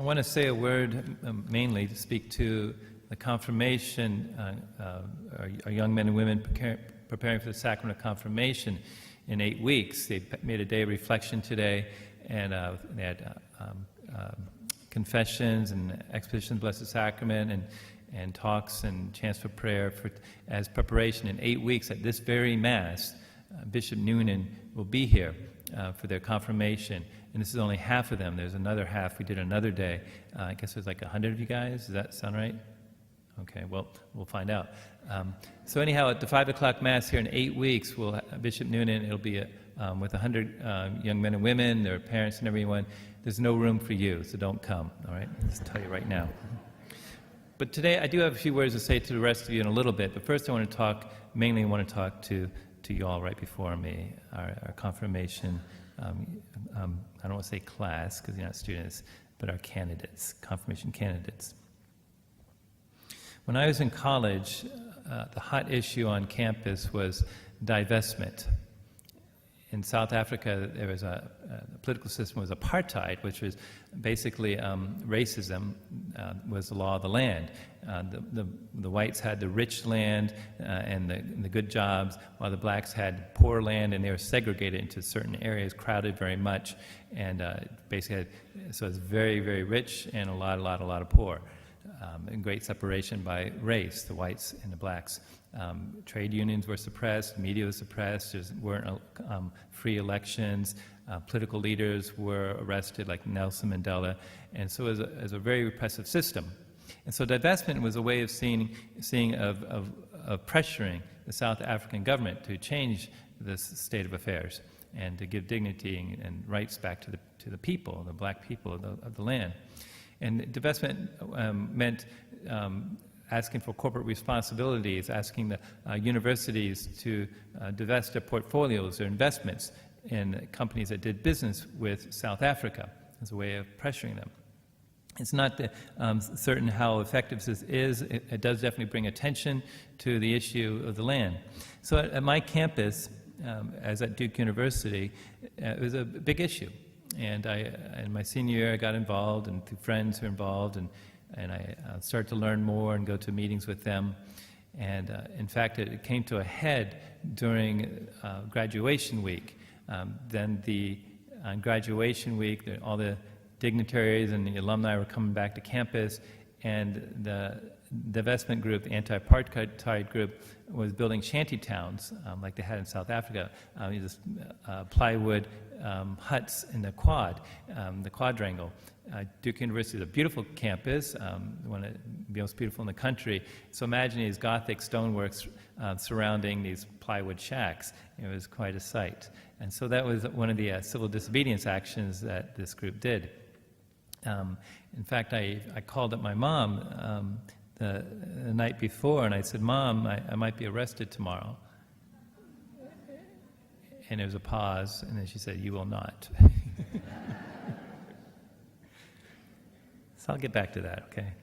I want to say a word mainly to speak to the confirmation, our young men and women preparing for the sacrament of confirmation in 8 weeks. They made a day of reflection today, and they had confessions and exposition of the Blessed Sacrament and talks and chants for prayer as preparation. In 8 weeks at this very Mass, Bishop Noonan will be here for their confirmation. And this is only half of them. There's another half. We did another day. I guess there's like 100 of you guys. Does that sound right? Okay, well, we'll find out. So anyhow, at the 5 o'clock Mass here in 8 weeks, Bishop Noonan, it'll be with 100 young men and women, their parents and everyone. There's no room for you, so don't come, all right? I'll just tell you right now. But today, I do have a few words to say to the rest of you in a little bit, but first I want to talk to you all right before me, our confirmation, I don't want to say class, because you're not students, but our candidates, confirmation candidates. When I was in college, the hot issue on campus was divestment. In South Africa, there was the political system was apartheid, which was basically racism was the law of the land. The whites had the rich land and the good jobs, while the blacks had poor land, and they were segregated into certain areas, crowded very much, and basically so it's very, very rich and a lot of poor. And great separation by race, the whites and the blacks. Trade unions were suppressed, media was suppressed, there weren't free elections, political leaders were arrested like Nelson Mandela, and so it was a very repressive system. And so divestment was a way of of pressuring the South African government to change this state of affairs and to give dignity and rights back to the people, the black people of the land. And divestment meant asking for corporate responsibilities, asking the universities to divest their portfolios, their investments in companies that did business with South Africa as a way of pressuring them. It's not certain how effective this is. It does definitely bring attention to the issue of the land. So at my campus, as at Duke University, it was a big issue. And in my senior year, I got involved, and through friends who were involved, and I started to learn more and go to meetings with them. And in fact, it came to a head during graduation week. Then on graduation week, all the dignitaries and the alumni were coming back to campus, and the divestment group, the anti-apartheid group, was building shanty towns like they had in South Africa. These plywood huts in the quadrangle. Duke University is a beautiful campus, one of the most beautiful in the country. So imagine these Gothic stoneworks surrounding these plywood shacks. It was quite a sight. And so that was one of the civil disobedience actions that this group did. In fact, I called up my mom the night before, and I said, "Mom, I might be arrested tomorrow." And there was a pause, and then she said, "You will not." So I'll get back to that, okay?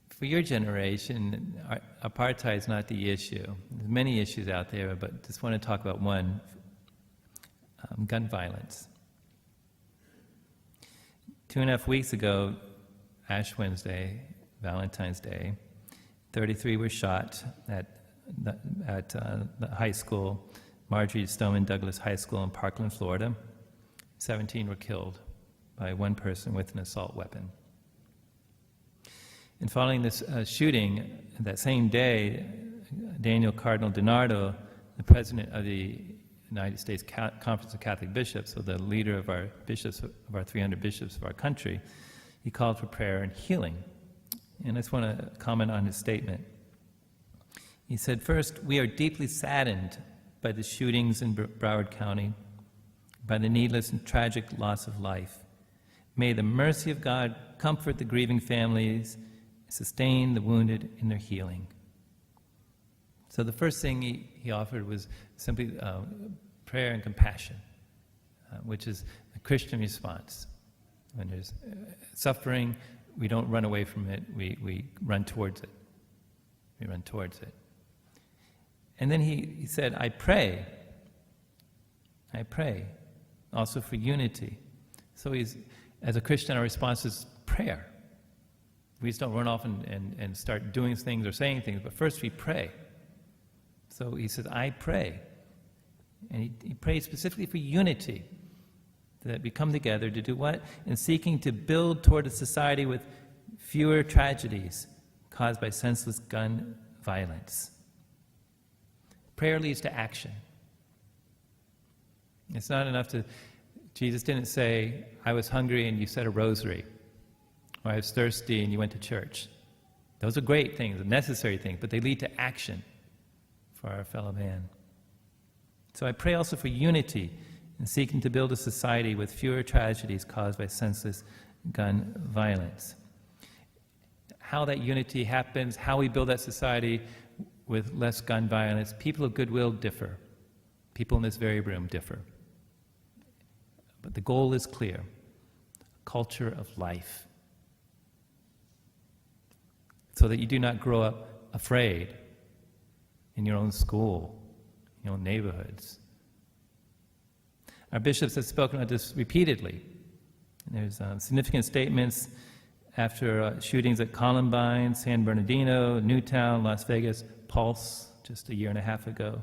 For your generation, apartheid is not the issue. There's many issues out there, but just want to talk about one, gun violence. 2.5 weeks ago, Ash Wednesday, Valentine's Day, 33 were shot at the high school, Marjorie Stoneman Douglas High School in Parkland, Florida. 17 were killed by one person with an assault weapon. And following this shooting, that same day, Daniel Cardinal DiNardo, the president of the United States Conference of Catholic Bishops, so the leader of our bishops, of our 300 bishops of our country, he called for prayer and healing. And I just want to comment on his statement. He said, "First, we are deeply saddened by the shootings in Broward County, by the needless and tragic loss of life. May the mercy of God comfort the grieving families, sustain the wounded in their healing." So the first thing he offered was simply prayer and compassion, which is a Christian response. When there's suffering, we don't run away from it, we run towards it. We run towards it. And then he said, I pray also for unity. So as a Christian, our response is prayer. We just don't run off and start doing things or saying things, but first we pray. So he says, I pray. And he prays specifically for unity, that we come together to do what? In seeking to build toward a society with fewer tragedies caused by senseless gun violence. Prayer leads to action. It's not enough Jesus didn't say, I was hungry and you said a rosary, or I was thirsty and you went to church. Those are great things, necessary things, but they lead to action for our fellow man. So I pray also for unity in seeking to build a society with fewer tragedies caused by senseless gun violence. How that unity happens, how we build that society with less gun violence, people of goodwill differ. People in this very room differ. But the goal is clear: a culture of life. So that you do not grow up afraid in your own school, in your own neighborhoods. Our bishops have spoken about this repeatedly. There's significant statements after shootings at Columbine, San Bernardino, Newtown, Las Vegas, Pulse, just a year and a half ago.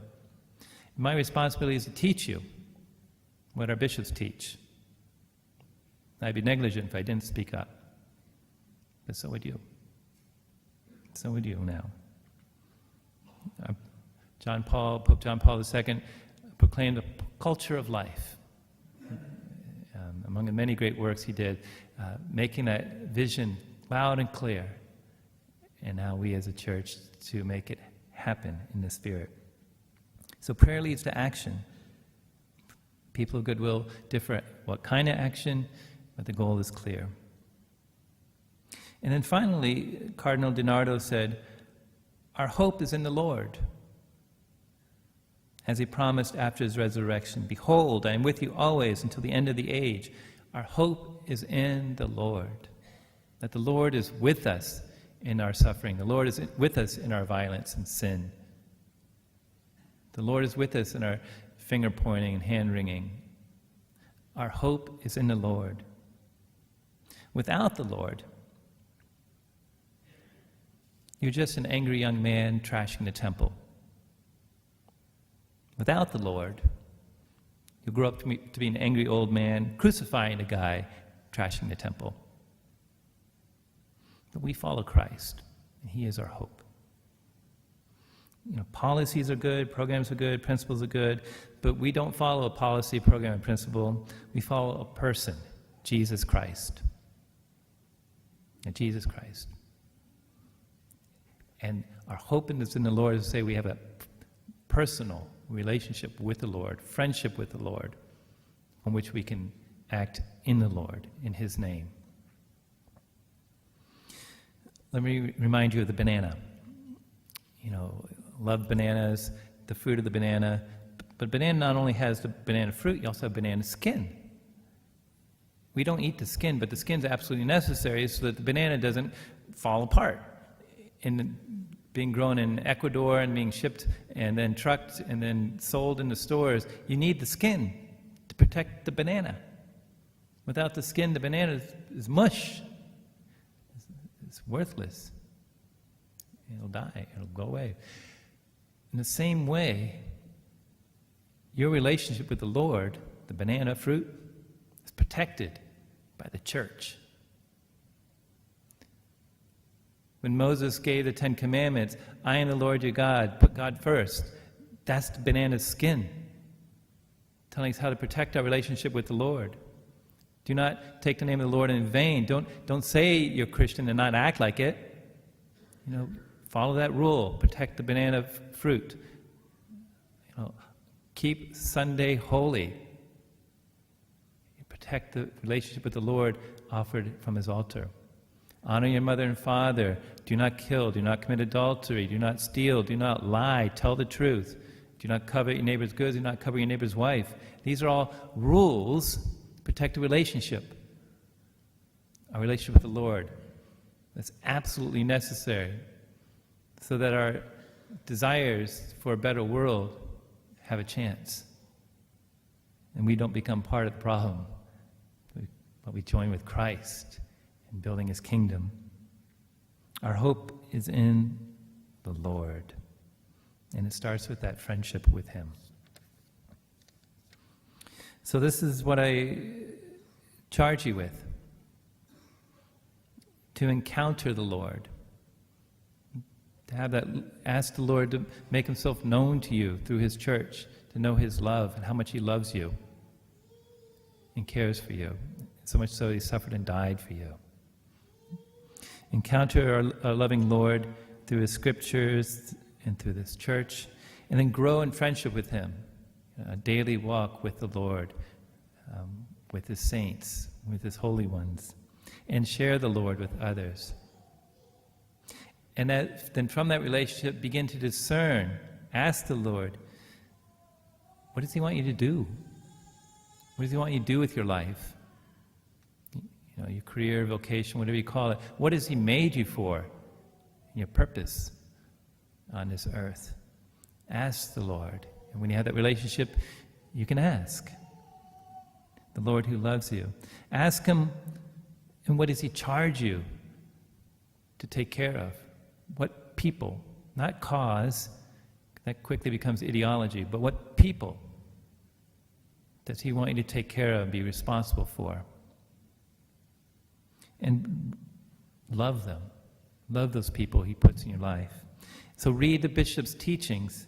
My responsibility is to teach you what our bishops teach. I'd be negligent if I didn't speak up. But so would you. So would you now. Pope John Paul II proclaimed a culture of life. Among the many great works he did, making that vision loud and clear, and now we as a church to make it happen in the Spirit. So prayer leads to action. People of goodwill differ what kind of action, but the goal is clear. And then finally, Cardinal DiNardo said, our hope is in the Lord. As he promised after his resurrection, behold, I am with you always until the end of the age. Our hope is in the Lord. That the Lord is with us in our suffering. The Lord is with us in our violence and sin. The Lord is with us in our finger pointing and hand wringing. Our hope is in the Lord. Without the Lord, you're just an angry young man trashing the temple. Without the Lord, you'll grow up to be an angry old man crucifying a guy trashing the temple. But we follow Christ, and he is our hope. Policies are good, programs are good, principles are good, but we don't follow a policy, program, and principle. We follow a person, Jesus Christ. And Jesus Christ. And our hope is in the Lord is to say we have a personal relationship with the Lord, friendship with the Lord, on which we can act in the Lord, in his name. Let me remind you of the banana. Love bananas, the fruit of the banana, but banana not only has the banana fruit, you also have banana skin. We don't eat the skin, but the skin's absolutely necessary so that the banana doesn't fall apart. In being grown in Ecuador and being shipped and then trucked and then sold in the stores, you need the skin to protect the banana. Without the skin, the banana is mush. It's worthless. It'll die. It'll go away. In the same way, your relationship with the Lord, the banana fruit, is protected by the church. When Moses gave the 10 Commandments, I am the Lord your God, put God first. That's the banana's skin, telling us how to protect our relationship with the Lord. Do not take the name of the Lord in vain. Don't say you're Christian and not act like it. Follow that rule. Protect the banana fruit. Keep Sunday holy. Protect the relationship with the Lord offered from his altar. Honor your mother and father. Do not kill. Do not commit adultery. Do not steal. Do not lie. Tell the truth. Do not covet your neighbor's goods. Do not covet your neighbor's wife. These are all rules to protect the relationship. Our relationship with the Lord. That's absolutely necessary so that our desires for a better world have a chance. and we don't become part of the problem, but we join with Christ in building his kingdom. Our hope is in the Lord, and it starts with that friendship with him. So this is what I charge you with, to encounter the Lord, to have that, ask the Lord to make himself known to you through his church, to know his love and how much he loves you and cares for you, so much so he suffered and died for you. Encounter our loving Lord through his scriptures and through this church, and then grow in friendship with him, a daily walk with the Lord, with his saints, with his holy ones, and share the Lord with others. And then from that relationship, begin to discern, ask the Lord, what does he want you to do? What does he want you to do with your life? Your career, vocation, whatever you call it. What has he made you for? Your purpose on this earth. Ask the Lord. And when you have that relationship, you can ask the Lord who loves you. Ask him, and what does he charge you to take care of? What people, not cause, that quickly becomes ideology, but what people does he want you to take care of, be responsible for? And love them. Love those people he puts in your life. So read the bishop's teachings.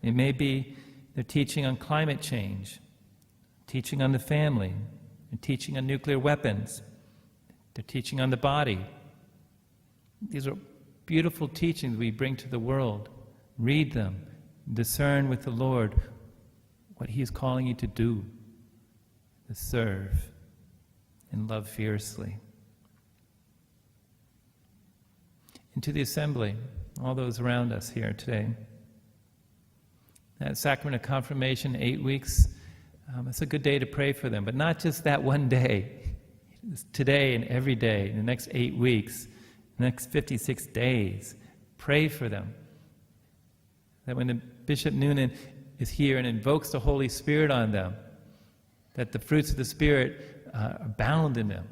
It may be they're teaching on climate change, teaching on the family, and teaching on nuclear weapons. They're teaching on the body. These are beautiful teachings we bring to the world. Read them. Discern with the Lord what he is calling you to do, to serve and love fiercely. And to the assembly, all those around us here today, that sacrament of confirmation, 8 weeks, it's a good day to pray for them, but not just that one day. It's today and every day, in the next 8 weeks, the next 56 days. Pray for them. That when the Bishop Noonan is here and invokes the Holy Spirit on them, that the fruits of the Spirit abound in them.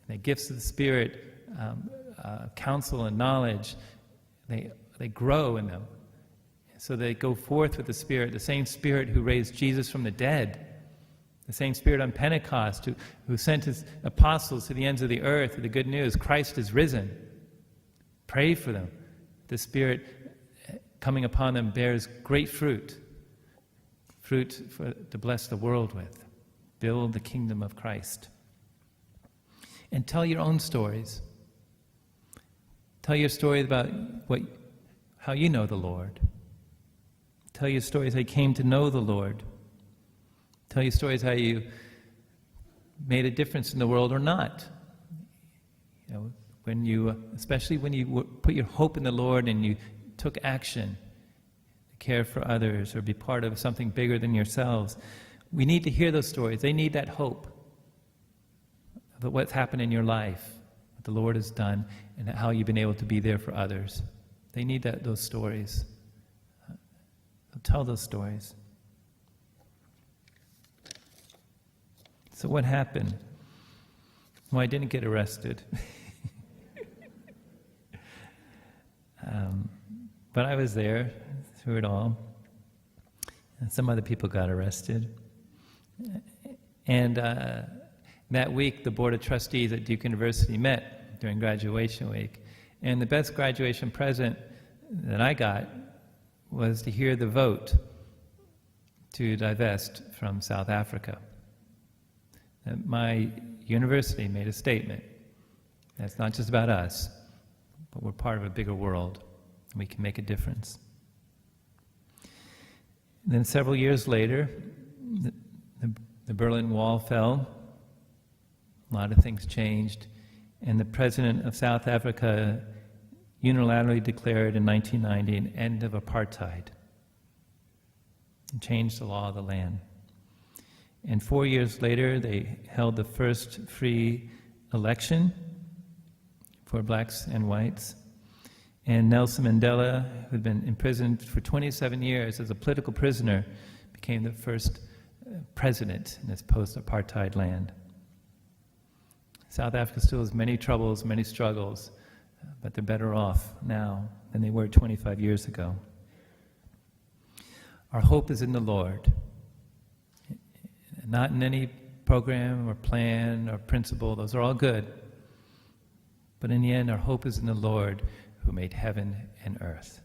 The gifts of the Spirit, counsel and knowledge, they grow in them. So they go forth with the Spirit, the same Spirit who raised Jesus from the dead, the same Spirit on Pentecost who sent his apostles to the ends of the earth with the good news, Christ is risen. Pray for them. The Spirit coming upon them bears great fruit to bless the world with. Build the kingdom of Christ. And tell your own stories. Tell your story about how you know the Lord. Tell your stories how you came to know the Lord. Tell your stories how you made a difference in the world or not. Especially when you put your hope in the Lord and you took action to care for others or be part of something bigger than yourselves. We need to hear those stories. They need that hope about what's happened in your life, what the Lord has done, and how you've been able to be there for others. They need those stories. So tell those stories. So what happened? Well, I didn't get arrested. But I was there through it all. And some other people got arrested. And that week, the Board of Trustees at Duke University met during graduation week. And the best graduation present that I got was to hear the vote to divest from South Africa. My university made a statement. That's not just about us, but we're part of a bigger world, and we can make a difference. And then several years later, the Berlin Wall fell. A lot of things changed, and the president of South Africa unilaterally declared in 1990 an end of apartheid and changed the law of the land. And 4 years later, they held the first free election for blacks and whites. And Nelson Mandela, who had been imprisoned for 27 years as a political prisoner, became the first president in this post-apartheid land. South Africa still has many troubles, many struggles, but they're better off now than they were 25 years ago. Our hope is in the Lord, not in any program or plan or principle. Those are all good. But in the end, our hope is in the Lord who made heaven and earth.